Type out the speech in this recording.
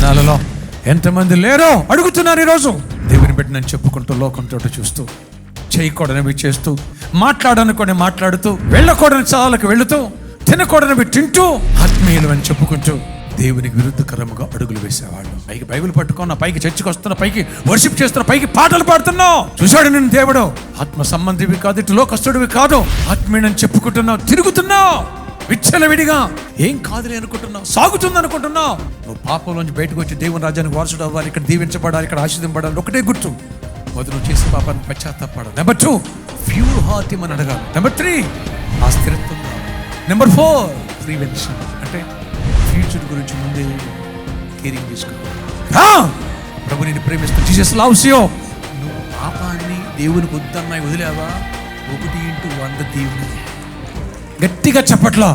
దినాలలో ఎంతమంది లేరో అడుగుతున్నారు ఈరోజు. దేవుని బిడ్డ నేను చెప్పుకుంటూ లోకంతో చూస్తూ, చేయకూడనివి చేస్తూ, మాట్లాడనుకొని మాట్లాడుతూ, వెళ్ళకూడని చాలకు వెళుతూ, తినకూడనివి తింటూ, ఆత్మీయులు అని చెప్పుకుంటూ దేవునికి విరుద్ధకరముగా అడుగులు వేసేవాళ్ళు. పైకి బైబిల్ పట్టుకున్నా, పైకి చర్చికి వస్తున్నా, పైకి వర్షిప్ చేస్తున్నా, పైకి పాటలు పాడుతున్నావు. చూశాడు నేను దేవుడు, ఆత్మ సంబంధివి కాదు, ఇటు లోకస్తుడివి కాదు, ఆత్మీయుని చెప్పుకుంటున్నావు, తిరుగుతున్నావు విచ్చలవిడిగా. ఏం కాదులే అనుకుంటున్నావు, సాగుతుంది అనుకుంటున్నావు. నువ్వు పాపంలోంచి బయటకు వచ్చి దేవుని రాజ్యానికి వారసుడు అవ్వాలి, ఇక్కడ దీవించబడాలి, ఇక్కడ ఆశీర్వదించబడాలి. ఒకటే గుర్తు, మొదలు నువ్వు చేసే పాపాన్ని పశ్చాత్తాపడాలి. నెంబర్ 2, ప్యూర్ హార్ట్ అని అడగాలి. నెంబర్ 3, ఆ స్థిరత్వం. నెంబర్ 4, ప్రివెన్షన్, అంటే ఫ్యూచర్ గురించి ముందే కేరింగ్ తీసుకోవాలి. ప్రభు నిన్ను ప్రేమిస్తాను, జీసస్ లవ్స్ యు. నువ్వు పాపాన్ని దేవునికి వద్దన్నాయి వదిలేవా, 1:100 దేవుని. గట్టిగా చెప్పట్లా.